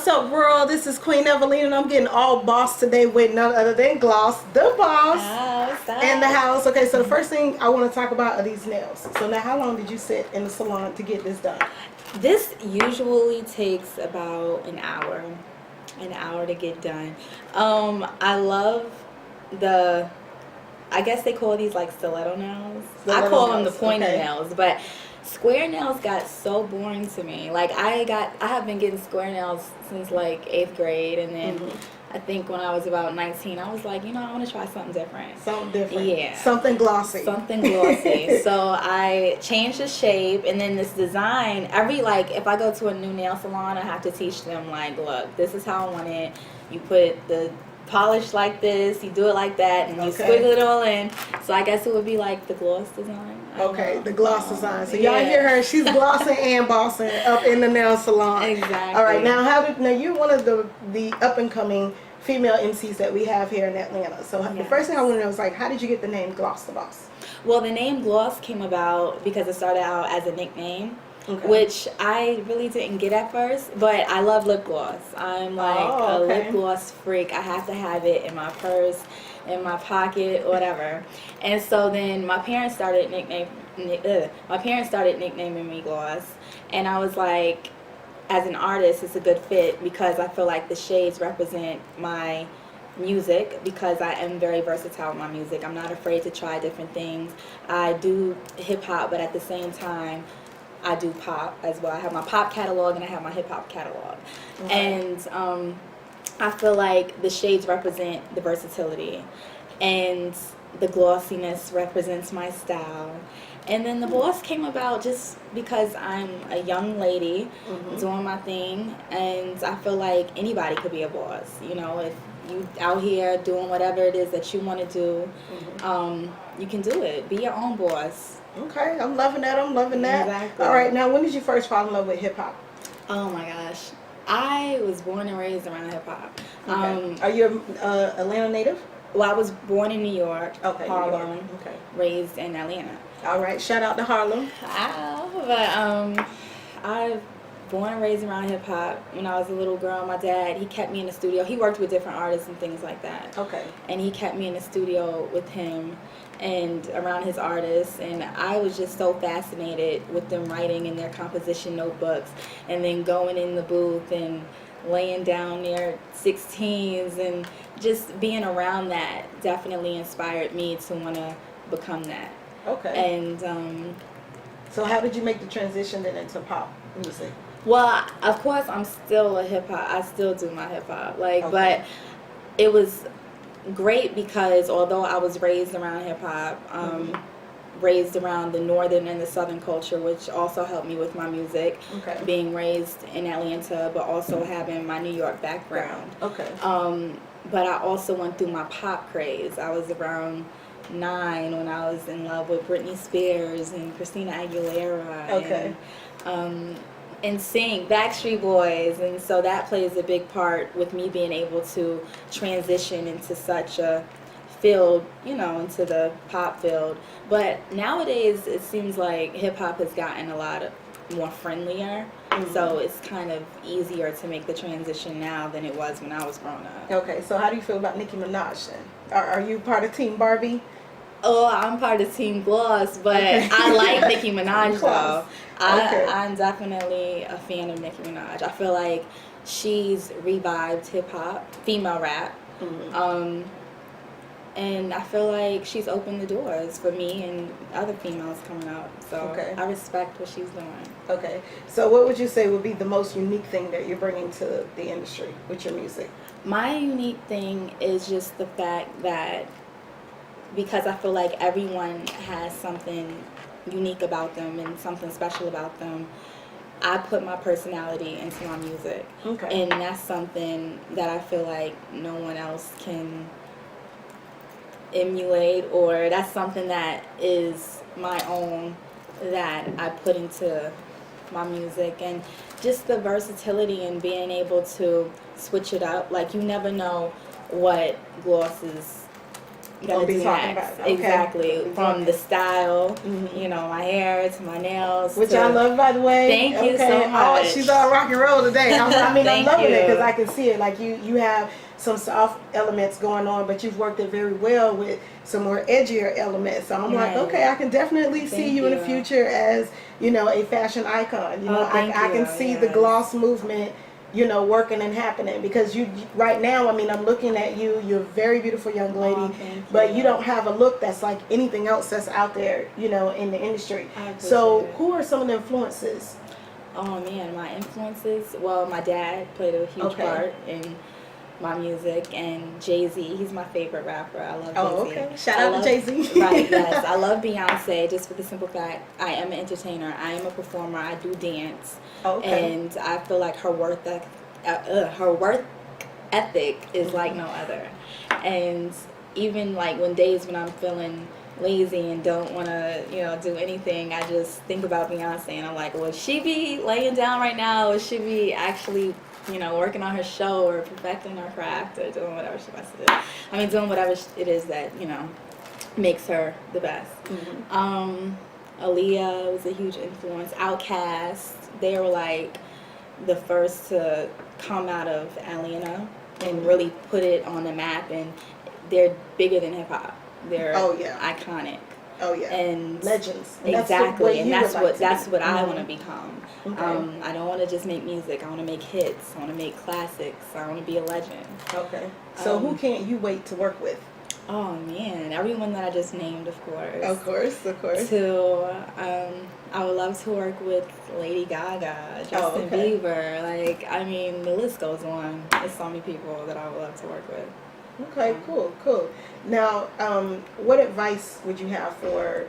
What's up, world? This is Queen Evelina, and I'm getting all boss today with none other than Gloss, the boss, what's up? in the house. Okay, so the first thing I want to talk about are these nails. So now, how long did you sit in the salon to get this done? This usually takes about an hour to get done. I love I guess they call these like stiletto nails. I call them the pointy nails, but square nails got so boring to me. Like I have been getting square nails since like 8th grade, and then I think when I was about 19, I was like, I want to try something different. Something different. Yeah. Something glossy. Something glossy. So I changed the shape, and then this design. If I go to a new nail salon, I have to teach them like, look, this is how I want it. You put the polish like this, you do it like that, and you squiggle it all in. So I guess it would be like the gloss design. Okay, the gloss design. So y'all hear her? She's glossing and bossing up in the nail salon. Exactly. All right, now you're one of the up and coming female MCs that we have here in Atlanta. So the first thing I want to know is like, how did you get the name Gloss the Boss? Well, the name Gloss came about because it started out as a nickname. Okay. Which I really didn't get at first, but I love lip gloss. I'm like a lip gloss freak. I have to have it in my purse, in my pocket, whatever. And so then my parents started nicknaming me Gloss, and I was like, as an artist, it's a good fit because I feel like the shades represent my music, because I am very versatile with my music. I'm not afraid to try different things. I do hip hop, but at the same time, I do pop as well. I have my pop catalog and I have my hip hop catalog. Okay. And I feel like the shades represent the versatility, and the glossiness represents my style. And then the boss came about just because I'm a young lady doing my thing, and I feel like anybody could be a boss. If you out here doing whatever it is that you want to do, you can do it. Be your own boss. Okay, I'm loving that. Exactly. All right, now when did you first fall in love with hip hop? Oh my gosh, I was born and raised around hip hop. Okay. Are you a Atlanta native? Well, I was born in New York, Harlem. Okay. Raised in Atlanta. All right, shout out to Harlem. I born and raised around hip hop. When I was a little girl, my dad, he kept me in the studio. He worked with different artists and things like that. Okay. And he kept me in the studio with him and around his artists, and I was just so fascinated with them writing in their composition notebooks, and then going in the booth and laying down their 16s, and just being around that definitely inspired me to want to become that. Okay. And so how did you make the transition then into pop music? Well, of course, I'm still a hip hop. I still do my hip hop, but it was great because although I was raised around hip hop, raised around the northern and the southern culture, which also helped me with my music. Okay. Being raised in Atlanta, but also having my New York background. Okay. But I also went through my pop craze. I was around 9 when I was in love with Britney Spears and Christina Aguilera. Okay. And sing Backstreet Boys, and so that plays a big part with me being able to transition into such a field, into the pop field. But nowadays it seems like hip hop has gotten a lot more friendlier, so it's kind of easier to make the transition now than it was when I was growing up. Okay, so how do you feel about Nicki Minaj then? Are you part of Team Barbie? Oh, I'm part of Team Gloss, but I like Nicki Minaj though. I'm definitely a fan of Nicki Minaj. I feel like she's revived hip hop, female rap, and I feel like she's opened the doors for me and other females coming up. So I respect what she's doing. Okay, so what would you say would be the most unique thing that you're bringing to the industry with your music? My unique thing is just the fact that, because I feel like everyone has something unique about them and something special about them, I put my personality into my music. Okay. And that's something that I feel like no one else can emulate, or that's something that is my own that I put into my music. And just the versatility and being able to switch it up. Like, you never know what Gloss's gonna be do talking next. about it. Okay. Exactly. We'll be From talking. the style, Mhm. you know, my hair to my nails. Which to, I love, by the way. Thank you so Oh, much. she's all rock and roll today. I mean, I'm Thank loving it you. because I can see it. Like you have some soft elements going on, but you've worked it very well with some more edgier elements. So I'm like, Right. okay, I can definitely see Thank you in the you. future as, you know, a fashion icon. You know, thank I can you. see the Yes. gloss movement, you know, working and happening because you right now, I mean, I'm looking at you. You're a very beautiful young lady, Thank but you. you don't have a look that's like anything else that's out there, you know, in the industry. I appreciate So, it. who are some of the influences? Oh man, my influences. Well, my dad played a huge Okay. part in my music, and Jay-Z. He's my favorite rapper. I love Oh, Jay-Z. okay. Shout I out love- to Jay-Z. Right, yes. I love Beyonce just for the simple fact I am an entertainer. I am a performer. I do dance. Okay. And I feel like her work ethic is like no other. And even like when days when I'm feeling lazy and don't want to, you know, do anything, I just think about Beyonce and I'm like, would she be laying down right now? Would she be actually, you know, working on her show or perfecting her craft or doing whatever she wants to do? I mean, doing whatever it is that, you know, makes her the best. Mhm. Aaliyah was a huge influence. Outkast, they were like the first to come out of Atlanta and really put it on the map, and they're bigger than hip hop. They're Oh, yeah. iconic. Oh yeah. And Legends. And exactly, and that's what I I want to become. Okay. I don't want to just make music. I want to make hits. I want to make classics. I want to be a legend. Okay. So who can't you wait to work with? Oh man, everyone that I just named, of course. Of course, of course. I would love to work with Lady Gaga, Justin okay. Bieber. Like, I mean, the list goes on. There's so many people that I would love to work with. Okay, cool. Now, what advice would you have for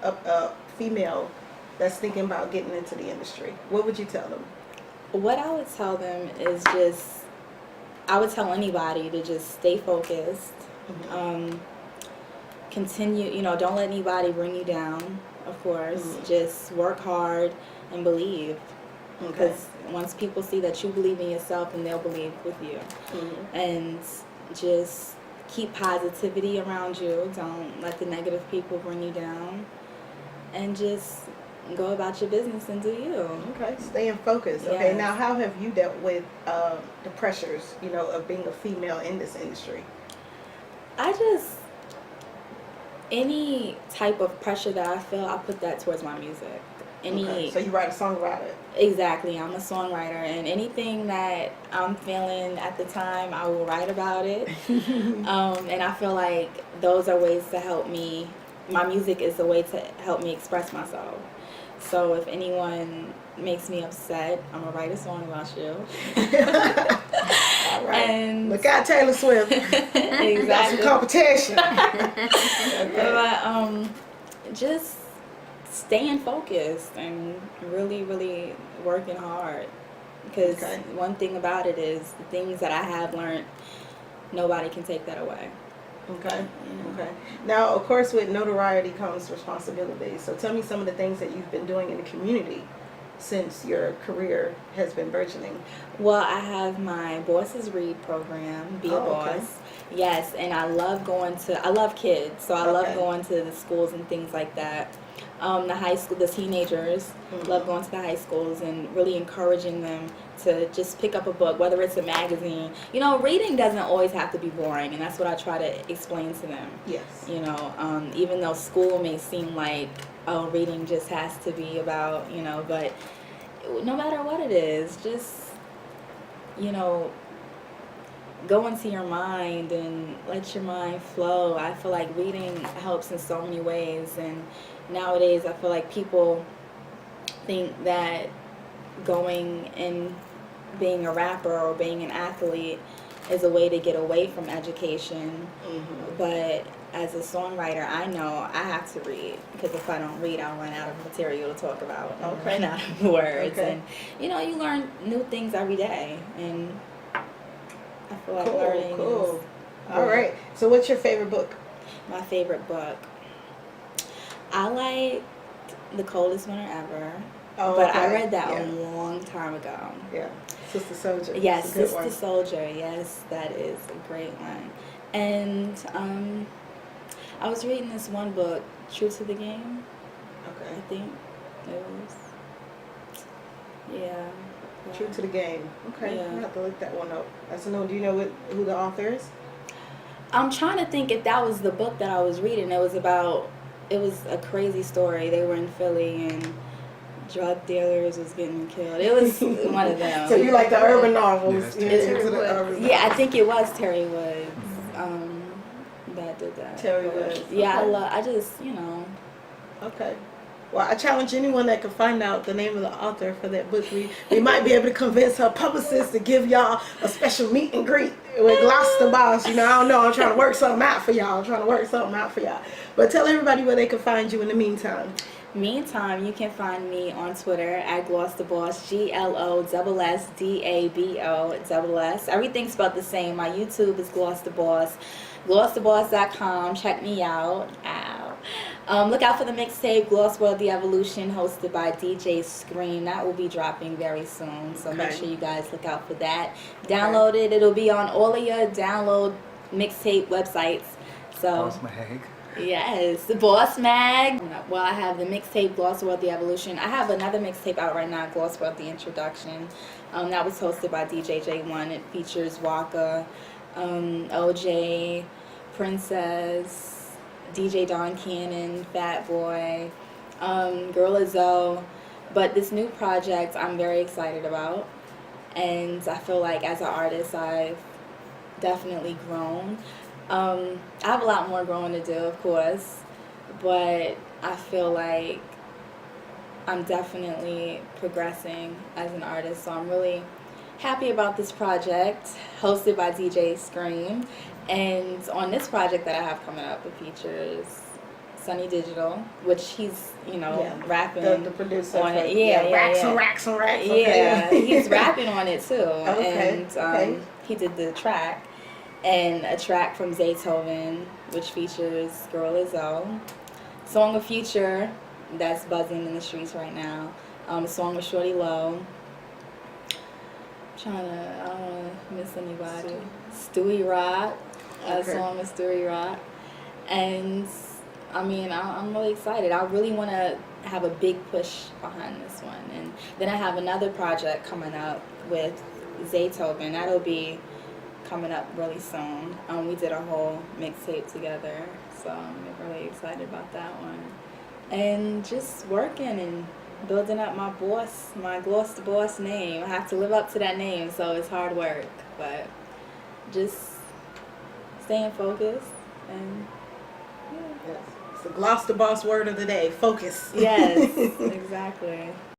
a female that's thinking about getting into the industry? What would you tell them? What I would tell them is just, I would tell anybody to just stay focused. Continue, you know, don't let anybody bring you down, of course. Just work hard and believe. Because once people see that you believe in yourself, then they'll believe with you. And just keep positivity around you. Don't let the negative people bring you down. And just go about your business and do you. Okay, staying focused. Okay, Yes. now how have you dealt with the pressures, you know, of being a female in this industry? Any type of pressure that I feel, I put that towards my music. So you write a song about it? Exactly, I'm a songwriter, and anything that I'm feeling at the time, I will write about it. And I feel like those are ways to help me. My music is a way to help me express myself. So if anyone makes me upset, I'm gonna write a song about you. All right. And look out, Taylor Swift. exactly. Got some competition. But just staying focused and really, really working hard. Because one thing about it is the things that I have learned, nobody can take that away. Okay. Now, of course, with notoriety comes responsibility. So tell me some of the things that you've been doing in the community since your career has been burgeoning. Well, I have my Bosses Read program, Be a Boss. Yes, and I love kids, so I love going to the schools and things like that. The high school, the teenagers, love going to the high schools and really encouraging them to just pick up a book, whether it's a magazine. You know, reading doesn't always have to be boring, and that's what I try to explain to them. Yes. You know, even though school may seem like, oh, reading just has to be about, you know, but no matter what it is, just, you know, go into your mind and let your mind flow. I feel like reading helps in so many ways, and nowadays I feel like people think that going and being a rapper or being an athlete is a way to get away from education. But as a songwriter, I know I have to read, because if I don't read, I'll run out of material to talk about. I'll run out of words. And, you know, you learn new things every day, and I feel like learning is... All right. So what's your favorite book? My favorite book? I like The Coldest Winter Ever. But I read that a long time ago. Yeah. Sister Soldier. Yes, Sister Soldier. Yes, that is a great one. And I was reading this one book, True to the Game, Okay. I think it was. Yeah. True to the Game. Okay. Yeah. I have to look that one up. That's a no. Do you know who the author is? I'm trying to think if that was the book that I was reading. It was a crazy story. They were in Philly and drug dealers was getting killed. It was one of them. So you like the urban novels? Yeah, You're it's into Terry the Woods. urban Yeah, I novels. think it was Terry Woods that did that. Terry But, Woods. yeah, Okay. I just, Okay. Well, I challenge anyone that can find out the name of the author for that book. We might be able to convince her publicist to give y'all a special meet and greet with Gloucester Boss. I don't know. I'm trying to work something out for y'all. But tell everybody where they can find you in the meantime. Meantime, you can find me on Twitter at GloucesterBoss, GLOSSDABOSS. Everything's spelled the same. My YouTube is GloucesterBoss, GloucesterBoss.com. Check me out. Ow. Look out for the mixtape Gloss World The Evolution, hosted by DJ Scream. That will be dropping very soon, so make Okay. sure you guys look out for that. Download it. It'll be on all of your download mixtape websites. So. Boss Mag. Yes, the Boss Mag. Well, I have the mixtape Gloss World The Evolution. I have another mixtape out right now, Gloss World The Introduction. That was hosted by DJ J1. It features Waka, OJ, Princess, DJ Don Cannon, Fat Boy, Gorilla Zoe. But this new project I'm very excited about. And I feel like as an artist, I've definitely grown. I have a lot more growing to do, of course, but I feel like I'm definitely progressing as an artist, so I'm really happy about this project, hosted by DJ Scream. And on this project that I have coming up, it features Sunny Digital, which he's, rapping The producer. on it. Racks Yeah. and racks and racks. Yeah, Okay. he's rapping on it too. Okay, And okay. he did the track. And a track from Zaytoven, which features Gorilla Zoe. Song of Future, that's buzzing in the streets right now. A song with Shorty Low. I don't want to miss anybody. Stewie Rock. A Okay. song with Stewie Rock. And, I'm really excited. I really want to have a big push behind this one. And then I have another project coming up with Zaytoven. That'll be coming up really soon. We did a whole mixtape together, so I'm really excited about that one. And just working and building up my Gloucester Boss name. I have to live up to that name, so it's hard work, but just staying focused and Yes. It's the Gloucester Boss word of the day. Focus. yes, exactly.